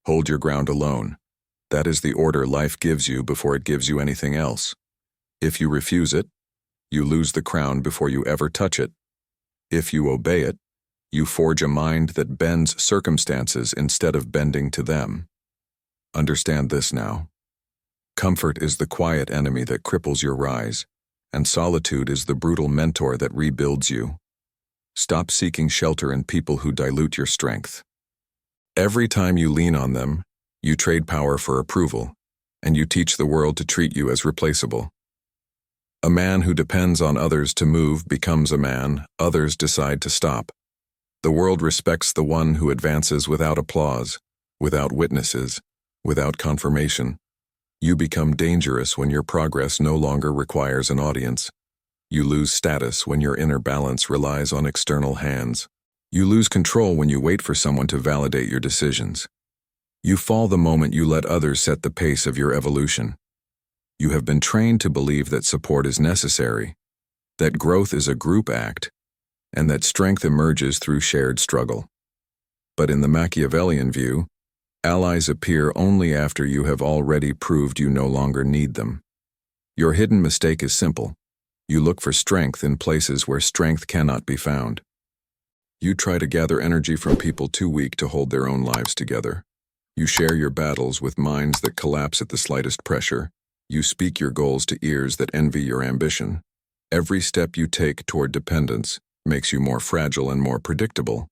Hold your ground alone. That is the order life gives you before it gives you anything else. If you refuse it, you lose the crown before you ever touch it. If you obey it, you forge a mind that bends circumstances instead of bending to them. Understand this now. Comfort is the quiet enemy that cripples your rise, and solitude is the brutal mentor that rebuilds you. Stop seeking shelter in people who dilute your strength. Every time you lean on them, you trade power for approval, and you teach the world to treat you as replaceable. A man who depends on others to move becomes a man others decide to stop. The world respects the one who advances without applause, without witnesses, without confirmation. You become dangerous when your progress no longer requires an audience. You lose status when your inner balance relies on external hands. You lose control when you wait for someone to validate your decisions. You fall the moment you let others set the pace of your evolution. You have been trained to believe that support is necessary, that growth is a group act, and that strength emerges through shared struggle. But in the Machiavellian view, allies appear only after you have already proved you no longer need them. Your hidden mistake is simple. You look for strength in places where strength cannot be found. You try to gather energy from people too weak to hold their own lives together. You share your battles with minds that collapse at the slightest pressure. You speak your goals to ears that envy your ambition. Every step you take toward dependence makes you more fragile and more predictable.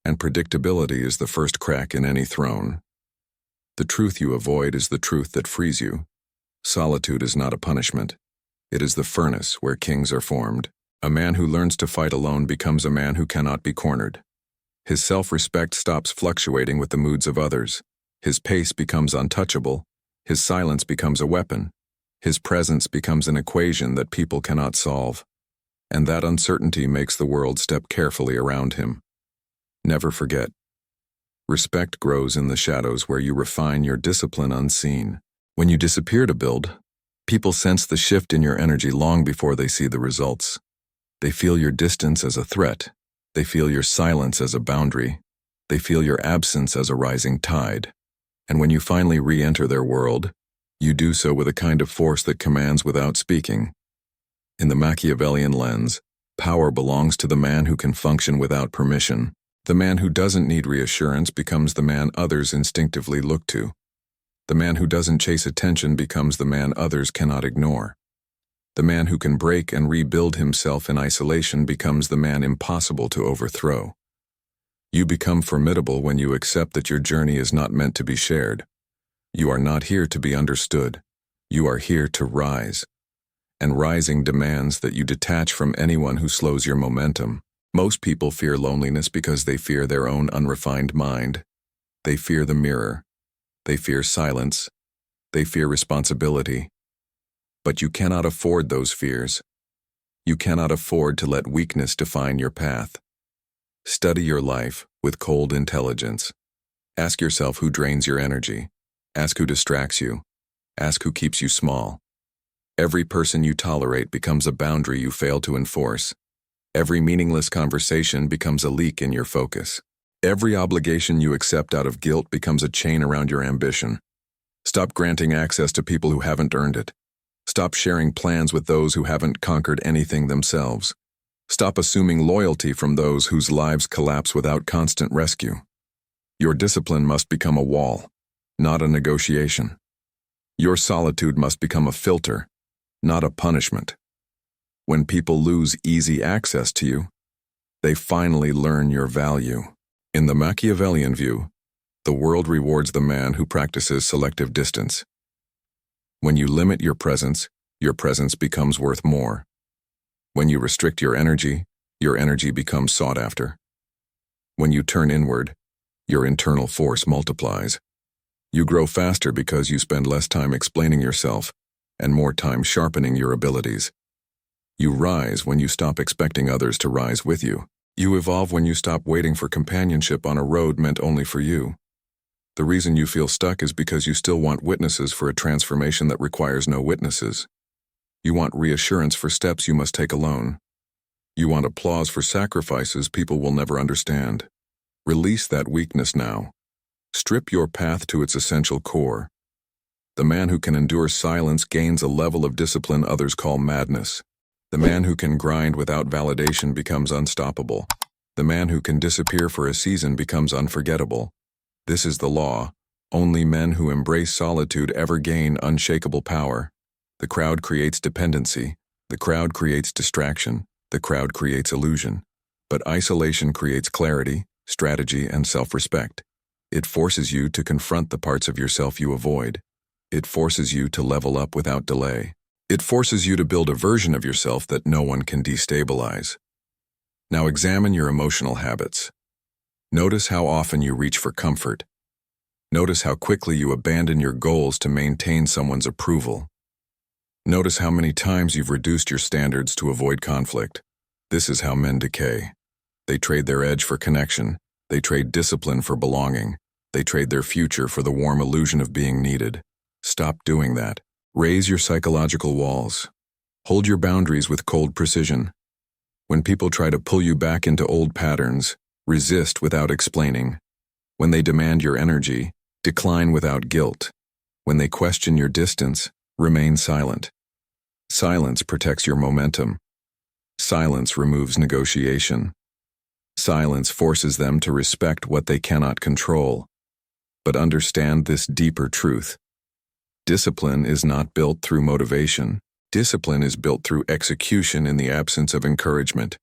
And predictability is the first crack in any throne. The truth you avoid is the truth that frees you. Solitude is not a punishment. It is the furnace where kings are formed. A man who learns to fight alone becomes a man who cannot be cornered. His self-respect stops fluctuating with the moods of others. His pace becomes untouchable. His silence becomes a weapon. His presence becomes an equation that people cannot solve. And that uncertainty makes the world step carefully around him. Never forget. Respect grows in the shadows where you refine your discipline unseen. When you disappear to build, people sense the shift in your energy long before they see the results. They feel your distance as a threat. They feel your silence as a boundary. They feel your absence as a rising tide. And when you finally re-enter their world, you do so with a kind of force that commands without speaking. In the Machiavellian lens, power belongs to the man who can function without permission. The man who doesn't need reassurance becomes the man others instinctively look to. The man who doesn't chase attention becomes the man others cannot ignore. The man who can break and rebuild himself in isolation becomes the man impossible to overthrow. You become formidable when you accept that your journey is not meant to be shared. You are not here to be understood. You are here to rise. And rising demands that you detach from anyone who slows your momentum. Most people fear loneliness because they fear their own unrefined mind. They fear the mirror. They fear silence. They fear responsibility. But you cannot afford those fears. You cannot afford to let weakness define your path. Study your life with cold intelligence. Ask yourself who drains your energy. Ask who distracts you. Ask who keeps you small. Every person you tolerate becomes a boundary you fail to enforce. Every meaningless conversation becomes a leak in your focus. Every obligation you accept out of guilt becomes a chain around your ambition. Stop granting access to people who haven't earned it. Stop sharing plans with those who haven't conquered anything themselves. Stop assuming loyalty from those whose lives collapse without constant rescue. Your discipline must become a wall, not a negotiation. Your solitude must become a filter, not a punishment. When people lose easy access to you, they finally learn your value. In the Machiavellian view, the world rewards the man who practices selective distance. When you limit your presence becomes worth more. When you restrict your energy becomes sought after. When you turn inward, your internal force multiplies. You grow faster because you spend less time explaining yourself and more time sharpening your abilities. You rise when you stop expecting others to rise with you. You evolve when you stop waiting for companionship on a road meant only for you. The reason you feel stuck is because you still want witnesses for a transformation that requires no witnesses. You want reassurance for steps you must take alone. You want applause for sacrifices people will never understand. Release that weakness now. Strip your path to its essential core. The man who can endure silence gains a level of discipline others call madness. The man who can grind without validation becomes unstoppable. The man who can disappear for a season becomes unforgettable. This is the law. Only men who embrace solitude ever gain unshakable power. The crowd creates dependency. The crowd creates distraction. The crowd creates illusion. But isolation creates clarity, strategy, and self-respect. It forces you to confront the parts of yourself you avoid. It forces you to level up without delay. It forces you to build a version of yourself that no one can destabilize. Now examine your emotional habits. Notice how often you reach for comfort. Notice how quickly you abandon your goals to maintain someone's approval. Notice how many times you've reduced your standards to avoid conflict. This is how men decay. They trade their edge for connection. They trade discipline for belonging. They trade their future for the warm illusion of being needed. Stop doing that. Raise your psychological walls. Hold your boundaries with cold precision. When people try to pull you back into old patterns, resist without explaining. When they demand your energy, decline without guilt. When they question your distance, remain silent. Silence protects your momentum. Silence removes negotiation. Silence forces them to respect what they cannot control. But understand this deeper truth. Discipline is not built through motivation. Discipline is built through execution in the absence of encouragement.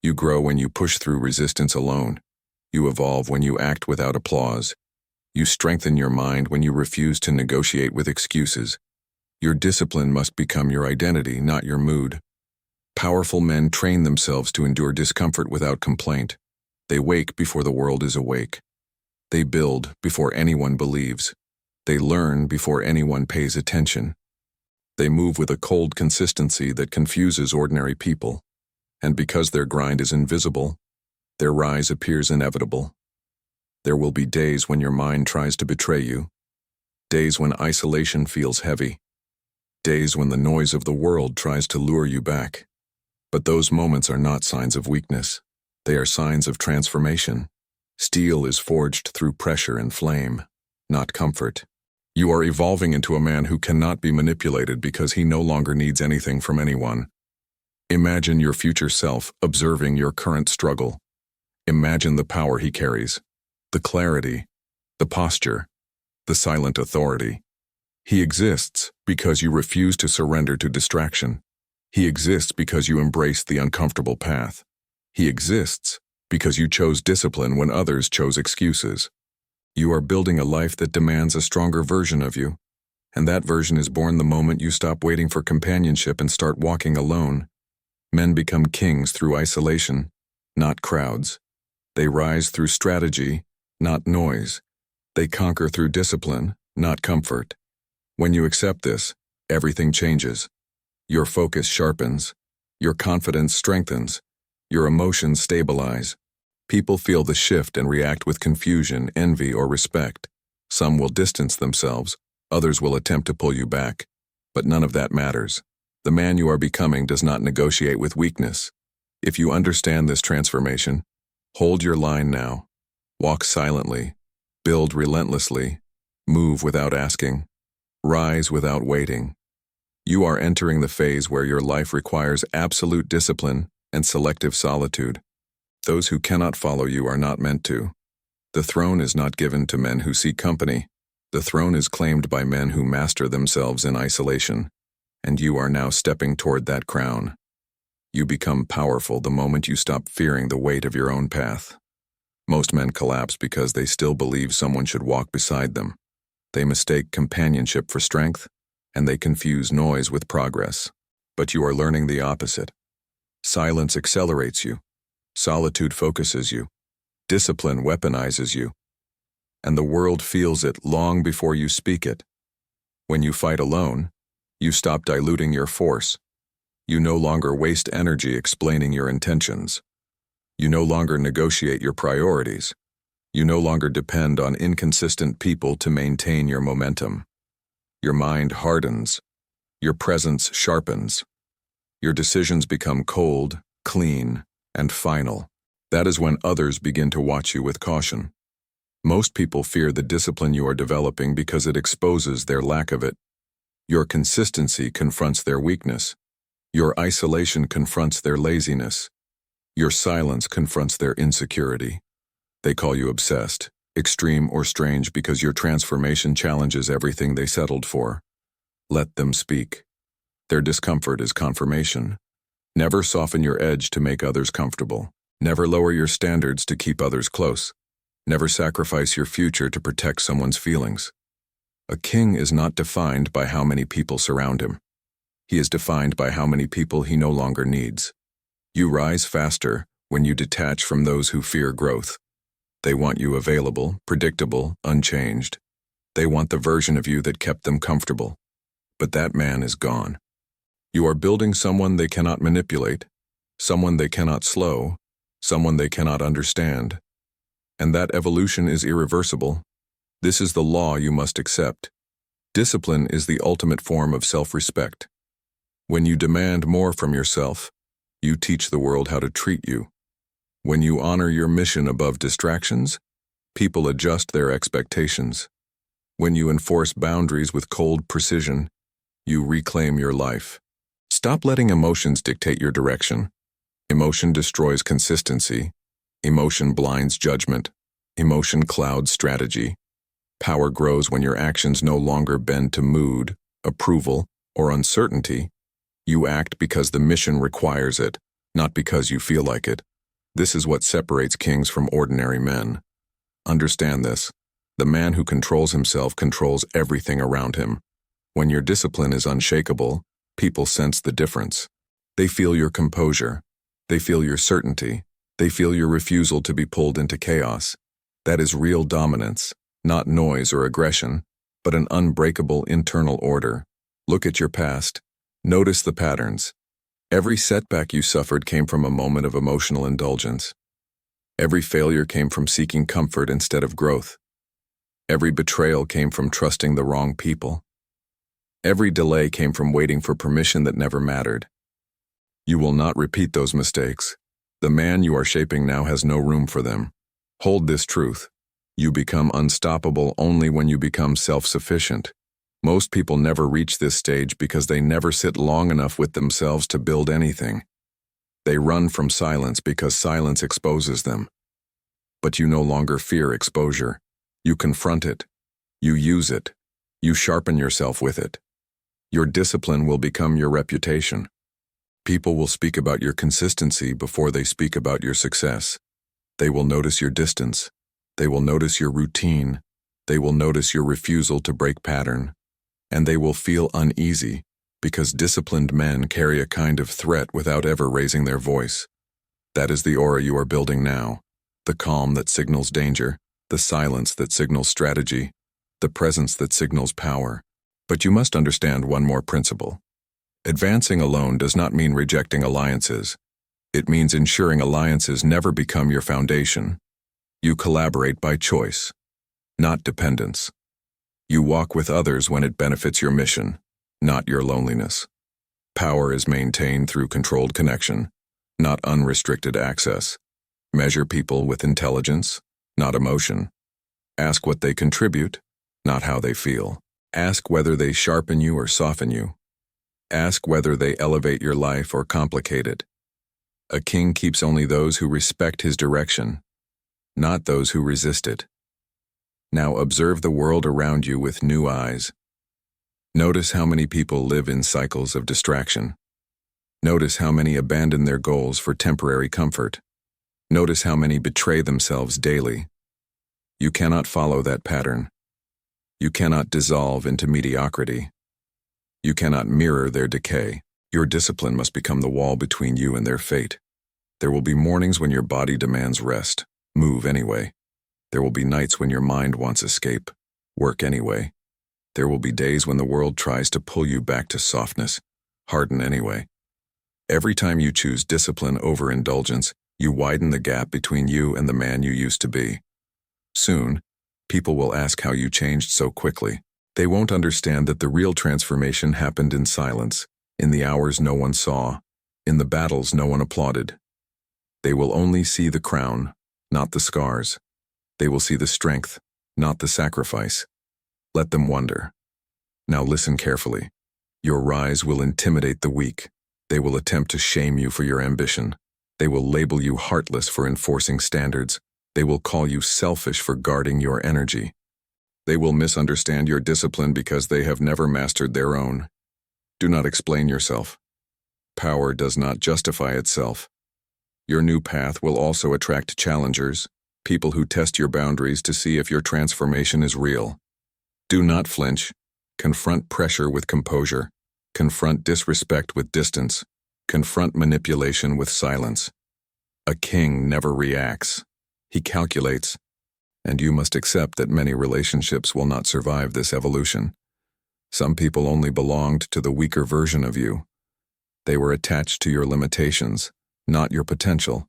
You grow when you push through resistance alone. You evolve when you act without applause. You strengthen your mind when you refuse to negotiate with excuses. Your discipline must become your identity, not your mood. Powerful men train themselves to endure discomfort without complaint. They wake before the world is awake. They build before anyone believes. They learn before anyone pays attention. They move with a cold consistency that confuses ordinary people. And because their grind is invisible, their rise appears inevitable. There will be days when your mind tries to betray you. Days when isolation feels heavy. Days when the noise of the world tries to lure you back. But those moments are not signs of weakness. They are signs of transformation. Steel is forged through pressure and flame, not comfort. You are evolving into a man who cannot be manipulated because he no longer needs anything from anyone. Imagine your future self observing your current struggle. Imagine the power he carries, the clarity, the posture, the silent authority. He exists because you refuse to surrender to distraction. He exists because you embrace the uncomfortable path. He exists because you chose discipline when others chose excuses. You are building a life that demands a stronger version of you, and that version is born the moment you stop waiting for companionship and start walking alone. Men become kings through isolation, not crowds. They rise through strategy, not noise. They conquer through discipline, not comfort. When you accept this, everything changes. Your focus sharpens. Your confidence strengthens. Your emotions stabilize. People feel the shift and react with confusion, envy, or respect. Some will distance themselves, others will attempt to pull you back. But none of that matters. The man you are becoming does not negotiate with weakness. If you understand this transformation, hold your line now. Walk silently. Build relentlessly. Move without asking. Rise without waiting. You are entering the phase where your life requires absolute discipline and selective solitude. Those who cannot follow you are not meant to. The throne is not given to men who seek company. The throne is claimed by men who master themselves in isolation. And you are now stepping toward that crown. You become powerful the moment you stop fearing the weight of your own path. Most men collapse because they still believe someone should walk beside them. They mistake companionship for strength, and they confuse noise with progress. But you are learning the opposite. Silence accelerates you. Solitude focuses you. Discipline weaponizes you. And the world feels it long before you speak it. When you fight alone, you stop diluting your force. You no longer waste energy explaining your intentions. You no longer negotiate your priorities. You no longer depend on inconsistent people to maintain your momentum. Your mind hardens. Your presence sharpens. Your decisions become cold, clean, and final. That is when others begin to watch you with caution. Most people fear the discipline you are developing because it exposes their lack of it. Your consistency confronts their weakness. Your isolation confronts their laziness. Your silence confronts their insecurity. They call you obsessed, extreme, or strange because your transformation challenges everything they settled for. Let them speak. Their discomfort is confirmation. Never soften your edge to make others comfortable. Never lower your standards to keep others close. Never sacrifice your future to protect someone's feelings. A king is not defined by how many people surround him. He is defined by how many people he no longer needs. You rise faster when you detach from those who fear growth. They want you available, predictable, unchanged. They want the version of you that kept them comfortable. But that man is gone. You are building someone they cannot manipulate, someone they cannot slow, someone they cannot understand. And that evolution is irreversible. This is the law you must accept. Discipline is the ultimate form of self-respect. When you demand more from yourself, you teach the world how to treat you. When you honor your mission above distractions, people adjust their expectations. When you enforce boundaries with cold precision, you reclaim your life. Stop letting emotions dictate your direction. Emotion destroys consistency. Emotion blinds judgment. Emotion clouds strategy. Power grows when your actions no longer bend to mood, approval, or uncertainty. You act because the mission requires it, not because you feel like it. This is what separates kings from ordinary men. Understand this. The man who controls himself controls everything around him. When your discipline is unshakable, people sense the difference. They feel your composure. They feel your certainty. They feel your refusal to be pulled into chaos. That is real dominance, not noise or aggression, but an unbreakable internal order. Look at your past. Notice the patterns. Every setback you suffered came from a moment of emotional indulgence. Every failure came from seeking comfort instead of growth. Every betrayal came from trusting the wrong people. Every delay came from waiting for permission that never mattered. You will not repeat those mistakes. The man you are shaping now has no room for them. Hold this truth. You become unstoppable only when you become self-sufficient. Most people never reach this stage because they never sit long enough with themselves to build anything. They run from silence because silence exposes them. But you no longer fear exposure. You confront it. You use it. You sharpen yourself with it. Your discipline will become your reputation. People will speak about your consistency before they speak about your success. They will notice your distance. They will notice your routine. They will notice your refusal to break pattern. And they will feel uneasy because disciplined men carry a kind of threat without ever raising their voice. That is the aura you are building now. The calm that signals danger, the silence that signals strategy, the presence that signals power. But you must understand one more principle. Advancing alone does not mean rejecting alliances. It means ensuring alliances never become your foundation. You collaborate by choice, not dependence. You walk with others when it benefits your mission, not your loneliness. Power is maintained through controlled connection, not unrestricted access. Measure people with intelligence, not emotion. Ask what they contribute, not how they feel. Ask whether they sharpen you or soften you. Ask whether they elevate your life or complicate it. A king keeps only those who respect his direction, not those who resist it. Now observe the world around you with new eyes. Notice how many people live in cycles of distraction. Notice how many abandon their goals for temporary comfort. Notice how many betray themselves daily. You cannot follow that pattern. You cannot dissolve into mediocrity. You cannot mirror their decay. Your discipline must become the wall between you and their fate. There will be mornings when your body demands rest. Move anyway. There will be nights when your mind wants escape. Work anyway. There will be days when the world tries to pull you back to softness. Harden anyway. Every time you choose discipline over indulgence, you widen the gap between you and the man you used to be. Soon, people will ask how you changed so quickly. They won't understand that the real transformation happened in silence, in the hours no one saw, in the battles no one applauded. They will only see the crown, not the scars. They will see the strength, not the sacrifice. Let them wonder. Now listen carefully. Your rise will intimidate the weak. They will attempt to shame you for your ambition. They will label you heartless for enforcing standards. They will call you selfish for guarding your energy. They will misunderstand your discipline because they have never mastered their own. Do not explain yourself. Power does not justify itself. Your new path will also attract challengers, people who test your boundaries to see if your transformation is real. Do not flinch. Confront pressure with composure. Confront disrespect with distance. Confront manipulation with silence. A king never reacts. He calculates. And you must accept that many relationships will not survive this evolution. Some people only belonged to the weaker version of you. They were attached to your limitations, not your potential.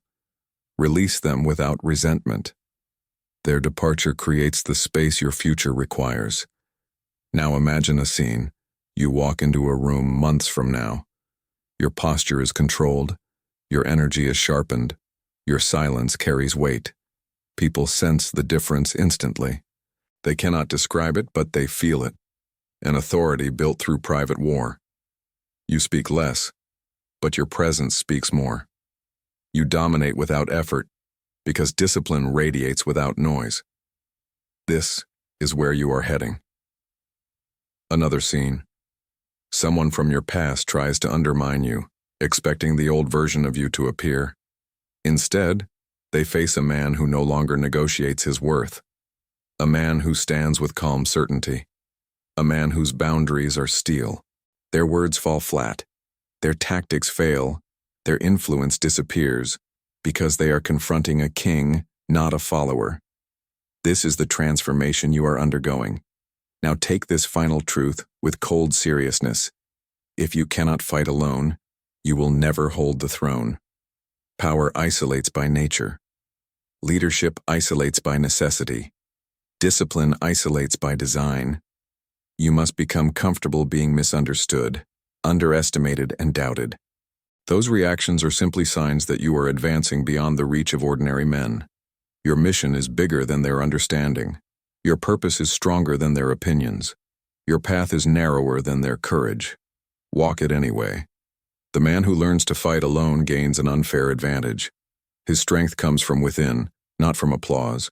Release them without resentment. Their departure creates the space your future requires. Now imagine a scene. You walk into a room months from now. Your posture is controlled. Your energy is sharpened. Your silence carries weight. People sense the difference instantly. They cannot describe it, but they feel it. An authority built through private war. You speak less, but your presence speaks more. You dominate without effort, because discipline radiates without noise. This is where you are heading. Another scene. Someone from your past tries to undermine you, expecting the old version of you to appear. Instead, they face a man who no longer negotiates his worth. A man who stands with calm certainty. A man whose boundaries are steel. Their words fall flat. Their tactics fail. Their influence disappears because they are confronting a king, not a follower. This is the transformation you are undergoing. Now take this final truth with cold seriousness. If you cannot fight alone, you will never hold the throne. Power isolates by nature. Leadership isolates by necessity. Discipline isolates by design. You must become comfortable being misunderstood, underestimated, and doubted. Those reactions are simply signs that you are advancing beyond the reach of ordinary men. Your mission is bigger than their understanding. Your purpose is stronger than their opinions. Your path is narrower than their courage. Walk it anyway. The man who learns to fight alone gains an unfair advantage. His strength comes from within, not from applause.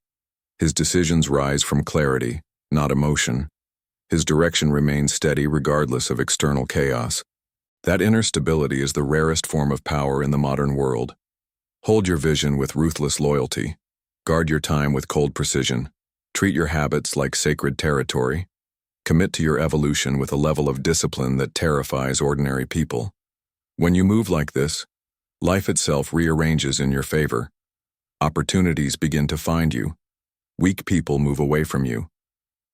His decisions rise from clarity, not emotion. His direction remains steady regardless of external chaos. That inner stability is the rarest form of power in the modern world. Hold your vision with ruthless loyalty. Guard your time with cold precision. Treat your habits like sacred territory. Commit to your evolution with a level of discipline that terrifies ordinary people. When you move like this, life itself rearranges in your favor. Opportunities begin to find you. Weak people move away from you.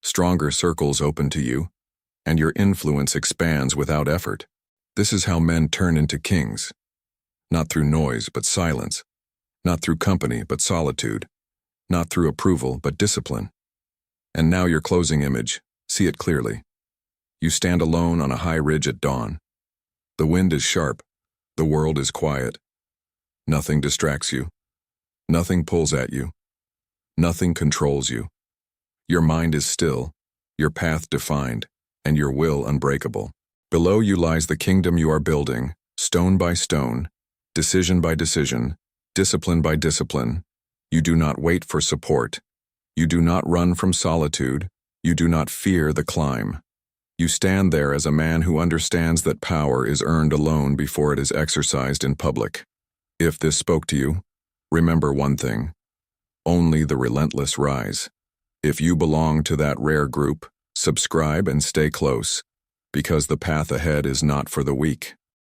Stronger circles open to you, and your influence expands without effort. This is how men turn into kings. Not through noise, but silence. Not through company, but solitude. Not through approval, but discipline. And now your closing image. See it clearly. You stand alone on a high ridge at dawn. The wind is sharp. The world is quiet. Nothing distracts you. Nothing pulls at you. Nothing controls you. Your mind is still, your path defined, and your will unbreakable. Below you lies the kingdom you are building, stone by stone, decision by decision, discipline by discipline. You do not wait for support. You do not run from solitude. You do not fear the climb. You stand there as a man who understands that power is earned alone before it is exercised in public. If this spoke to you, remember one thing. Only the relentless rise. If you belong to that rare group, subscribe and stay close, because the path ahead is not for the weak.